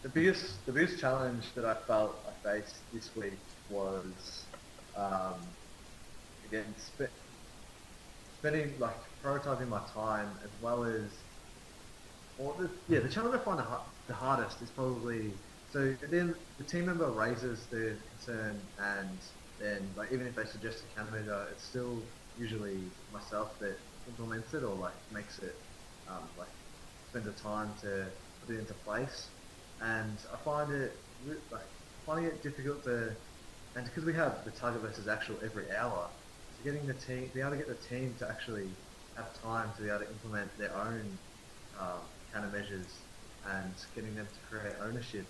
S2: the biggest challenge that I felt I faced this week was um, again spending, like, prioritizing my time, as well as, the challenge I find the hardest is probably, so then the team member raises the concern, and then, like, even if they suggest a countermeasure, it's still usually myself that implements it, or like makes it, like, spend the time to put it into place. And I find it finding it difficult to, and because we have the target versus actual every hour, so getting the team, be able to get the team to actually have time to be able to implement their own countermeasures, and getting them to create ownership.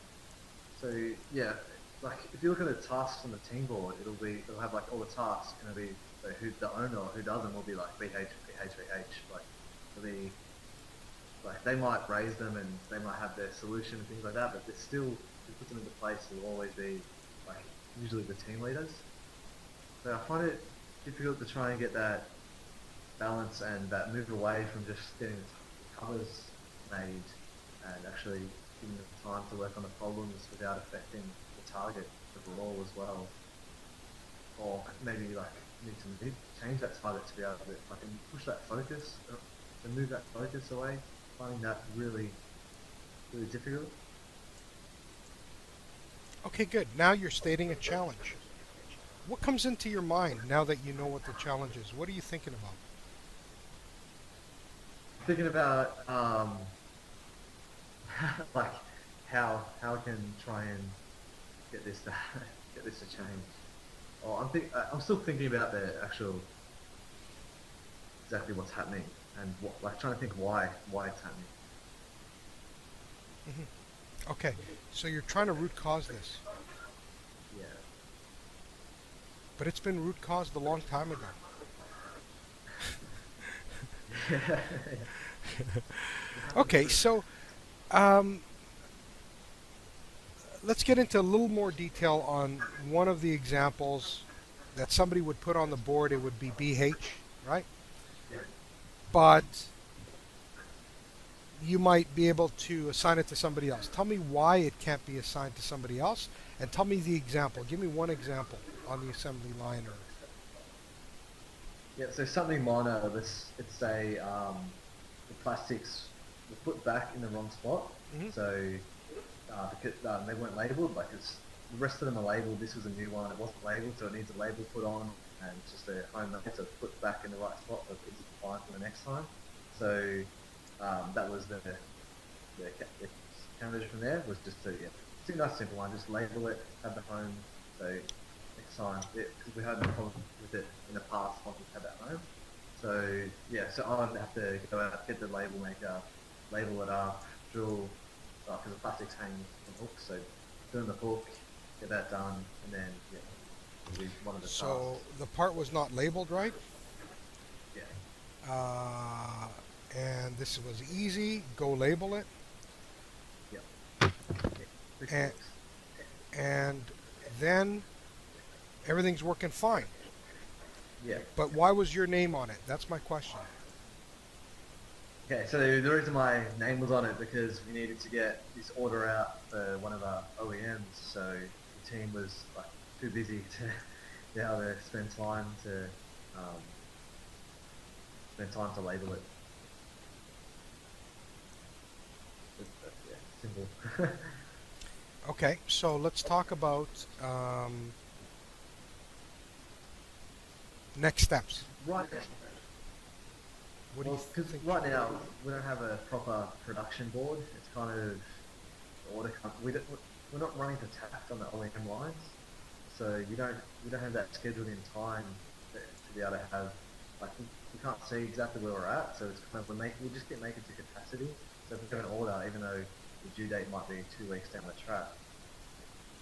S2: So yeah, like if you look at the tasks on the team board, it'll have like all the tasks, and it'll be, so who the owner or who doesn't will be like BH, BH, BH, like it'll be, like they might raise them and they might have their solution and things like that, but it's still, to put them into place, it will always be like usually the team leaders. So I find it difficult to try and get that balance and that move away from just getting the covers made, and actually giving them time to work on the problems without affecting the target overall as well. Or maybe like need to change that target to be able to, like, push that focus, to move that focus away. Finding that really, really difficult.
S1: Okay, good. Now you're stating a challenge. What comes into your mind now that you know what the challenge is? What are you thinking about?
S2: Thinking about like how I can try and get this to get this to change. Oh, I'm still thinking about the actual exactly what's happening and what, like trying to think why it's happening.
S1: Okay, so you're trying to root cause this,
S2: Yeah.
S1: but it's been root caused a long time ago.
S2: Yeah. It happens
S1: Okay,
S2: pretty.
S1: so um, let's get into a little more detail on one of the examples that somebody would put on the board. It would be BH, right?
S2: Yeah.
S1: But you might be able to assign it to somebody else. Tell me why it can't be assigned to somebody else, and tell me the example. Give me one example on the assembly line. Or
S2: Yeah. So something minor. Let's say the plastics were put back in the wrong spot.
S1: Mhm.
S2: So because they weren't labelled, like it's the rest of them are labelled. This was a new one. It wasn't labelled, so it needs a label put on, and it's just a home note to put back in the right spot so it's easy to find for the next time. So that was the countermeasure from there was just to it's a nice simple one. Just label it, have the home. So next time, because we had no problem with it in the past once we had that home. So yeah, so I'd have to go out, get the label maker, label it up, drill, because the plastic's hanging from hooks. So doing the hook, get that done, and then yeah, it'll be one of the
S1: so
S2: tasks.
S1: the part was not labeled right,
S2: Yeah,
S1: uh, and this was easy. Go label it,
S2: yeah, yeah. Quick
S1: and
S2: fix.
S1: and then everything's working fine.
S2: Yeah.
S1: But why was your name on it? That's my question.
S2: Okay, so the reason my name was on it because we needed to get this order out for one of our OEMs. So the team was like too busy to be able to um, spend time to label it. Yeah, simple.
S1: Okay, so let's talk about next steps.
S2: Right.
S1: What do you
S2: Well, because
S1: think?
S2: right now we don't have a proper production board. It's kind of we're not running to tact on the OEM lines, so we don't have that scheduled in time to be able to have like we can't see exactly where we're at. So it's kind of we just get making to capacity. So if we have an order, even though the due date might be 2 weeks down the track,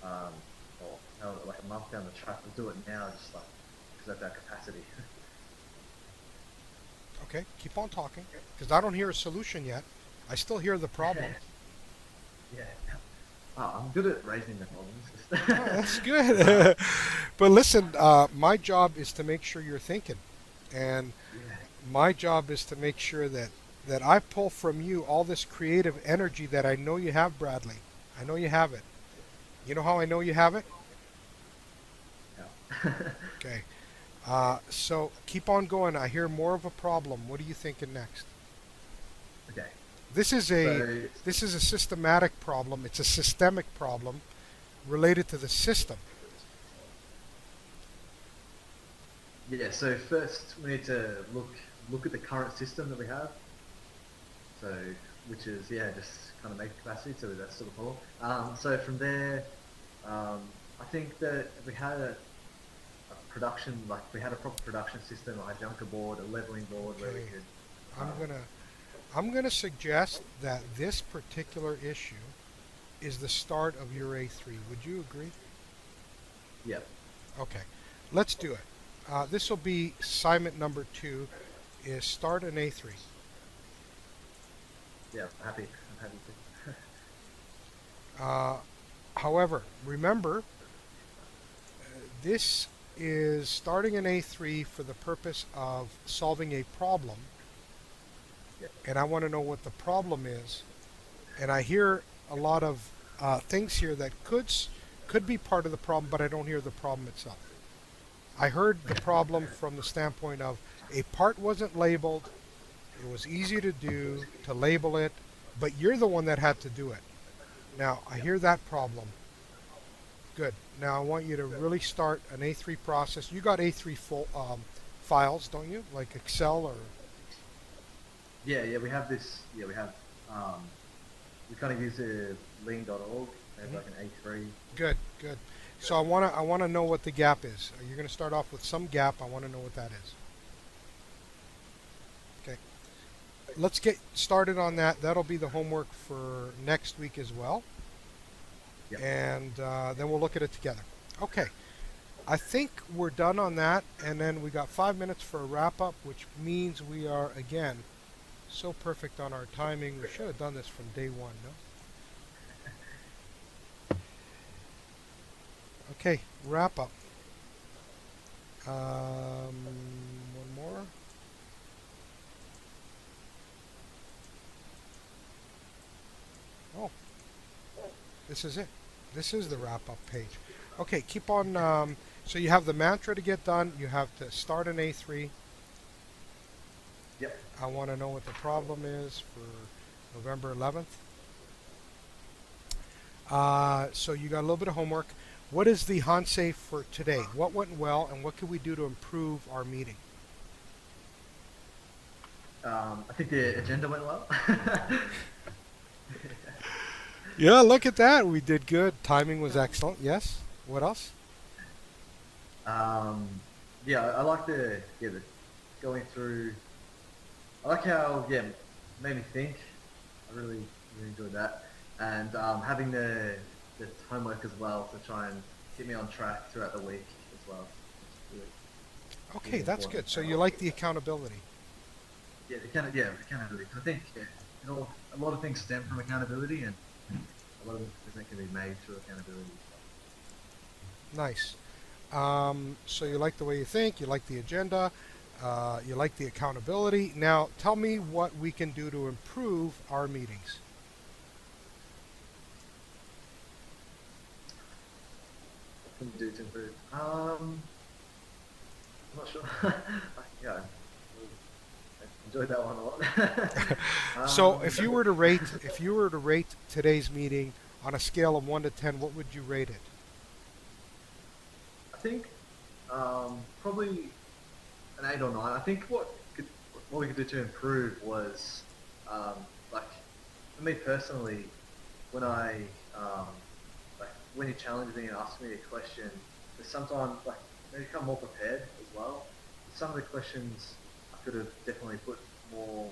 S2: um, or like a month down the track, we'll do it now just like because of our capacity.
S1: Okay, keep on talking, because I don't hear a solution yet. I still hear the problem.
S2: Yeah. Oh, I'm good at raising the
S1: Oh,
S2: problems.
S1: that's good. But listen, my job is to make sure you're thinking, and
S2: Yeah.
S1: my job is to make sure that I pull from you all this creative energy that I know you have, Bradley. I know you have it. You know how I know you have it?
S2: Yeah.
S1: Okay. So keep on going. I hear more of a problem. What are you thinking next?
S2: Okay.
S1: This is a
S2: So
S1: this is a systematic problem. It's a systemic problem related to the system.
S2: yeah. So first we need to look at the current system that we have. So which is just kind of make capacity. So that's sort of cool. So from there, I think that if we had a production like we had a proper production system, a junker board, a leveling board where we
S1: Okay.
S2: could.
S1: I'm
S2: Um,
S1: gonna I'm gonna suggest that this particular issue is the start of your A3. Would you agree?
S2: yeah.
S1: Okay. Let's do it. This will be assignment number 2 is start an A3.
S2: Yeah. I'm happy to.
S1: Uh, However, remember, this is starting an A3 for the purpose of solving a problem,
S2: Yeah.
S1: and I want to know what the problem is. And I hear a lot of things here that could be part of the problem, but I don't hear the problem itself. I heard the problem from the standpoint of a part wasn't labeled. It was easy to do to label it, but you're the one that had to do it. Now I
S2: Yeah.
S1: hear that problem. Good. Now I want you to really start an A3 process. You got A3 files, don't you? Like Excel or...
S2: Yeah, we have this. Yeah, we have. We kind of use a lean.org as
S1: Mhm.
S2: like an A3.
S1: Good, good. So I wanna know what the gap is. You're gonna start off with some gap. I want to know what that is. Okay. Let's get started on that. That'll be the homework for next week as well,
S2: Yep.
S1: and then we'll look at it together. Okay. I think we're done on that, and then we got 5 minutes for a wrap up, which means we are again so perfect on our timing. We should have done this from day one, no? Okay, wrap up. One more. Oh, this is it. This is the wrap up page. Okay, keep on. So you have the mantra to get done. You have to start an A3.
S2: Yep.
S1: I want to know what the problem is for November 11th. So you got a little bit of homework. What is the Hansei for today? What went well, and what can we do to improve our meeting?
S2: I think the agenda went well.
S1: Yeah, look at that. We did good. Timing was excellent. Yes. What else?
S2: um, yeah, I like the going through. I like how it made me think. I really enjoyed that, and having the homework as well to try and get me on track throughout the week as well. It's really,
S1: Okay,
S2: really
S1: that's
S2: important.
S1: good. So you like the accountability.
S2: Accountability. I think a lot of things stem from accountability, and a lot of things can be made through accountability.
S1: Nice. So you like the way you think. You like the agenda. You like the accountability. Now, tell me what we can do to improve our meetings.
S2: What can we do to improve? I'm not sure. Yeah, I enjoyed that one a lot.
S1: So if you were to rate today's meeting on a scale of 1 to 10, what would you rate it?
S2: I think probably an 8 or 9. I think what we could do to improve was like for me personally, when like when you challenge me and ask me a question, there's sometimes like maybe become more prepared as well. Some of the questions I could have definitely put more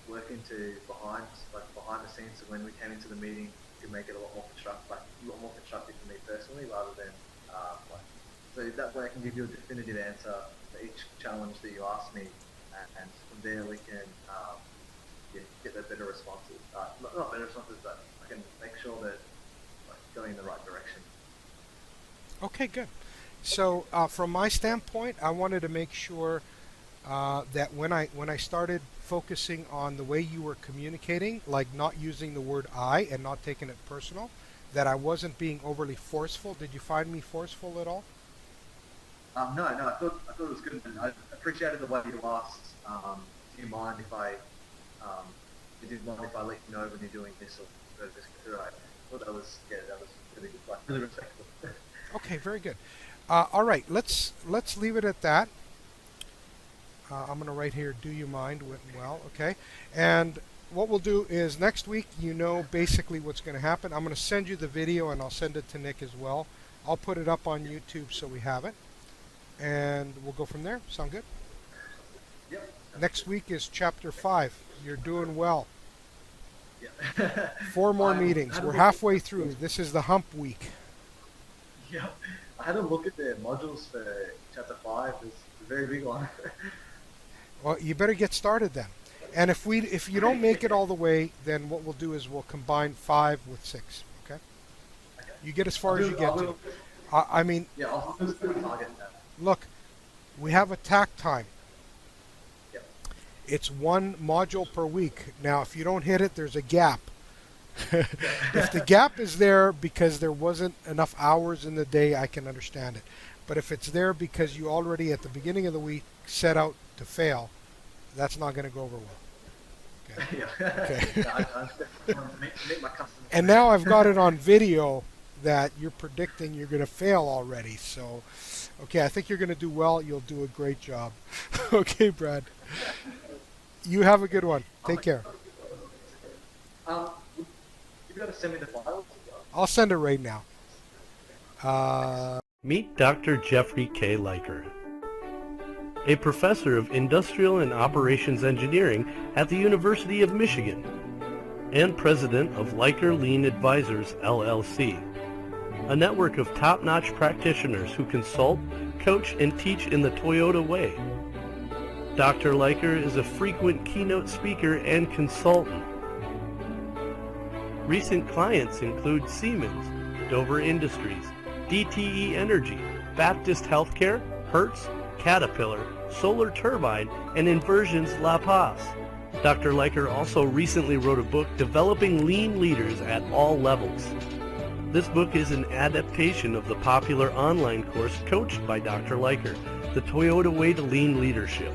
S2: work into behind the scenes, so when we came into the meeting, we could make it a lot more constructive for me personally, rather than so that way I can give you a definitive answer for each challenge that you ask me, and from there we can get the better responses. Not better responses, but I can make sure that going in the right direction.
S1: Okay, good. So from my standpoint, I wanted to make sure that when I started focusing on the way you were communicating, like not using the word I and not taking it personal, that I wasn't being overly forceful. Did you find me forceful at all?
S2: No, I thought it was good, and I appreciated the way you asked. Do you mind if you didn't mind if I let you know when you're doing this or this? I thought that was really good, like really respectful.
S1: Okay, very good. All right, let's leave it at that. I'm going to write here, do you mind? Went well, okay. And what we'll do is next week, you know basically what's going to happen. I'm going to send you the video, and I'll send it to Nick as well. I'll put it up on YouTube so we have it. And we'll go from there. Sound good?
S2: Yep.
S1: Next week is Chapter 5. You're doing well.
S2: Yeah.
S1: 4 more meetings. We're halfway through. This is the hump week.
S2: Yeah. I had a look at the modules for Chapter 5. It's a very big one.
S1: Well, you better get started then. And if you don't make it all the way, then what we'll do is we'll combine 5 with 6. Okay? You get as far as you get to. I mean,
S2: Yeah, I'll do the target.
S1: look, we have attack time.
S2: Yep.
S1: It's 1 module per week. Now, if you don't hit it, there's a gap. If the gap is there because there wasn't enough hours in the day, I can understand it. But if it's there because you already at the beginning of the week set out to fail, that's not going to go over well. Okay.
S2: Yeah.
S1: Okay.
S2: I meet my customers.
S1: And now I've got it on video that you're predicting you're going to fail already. So, okay, I think you're going to do well. You'll do a great job. Okay, Brad. You have a good one. Take care.
S2: You gotta send me the files.
S1: I'll send it right now.
S3: Meet Dr. Jeffrey K. Leiker, a professor of industrial and operations engineering at the University of Michigan and president of Leiker Lean Advisors, LLC, a network of top-notch practitioners who consult, coach, and teach in the Toyota way. Dr. Leiker is a frequent keynote speaker and consultant. Recent clients include Siemens, Dover Industries, DTE Energy, Baptist Healthcare, Hertz, Caterpillar, Solar Turbine, and Inversions La Paz. Dr. Leiker also recently wrote a book, Developing Lean Leaders at All Levels. This book is an adaptation of the popular online course coached by Dr. Leiker, The Toyota Way to Lean Leadership.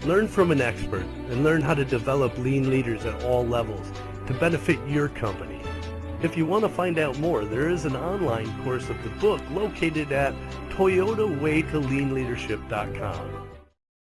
S3: Learn from an expert and learn how to develop lean leaders at all levels to benefit your company. If you want to find out more, there is an online course of the book located at toyotawaytoleanleadership.com.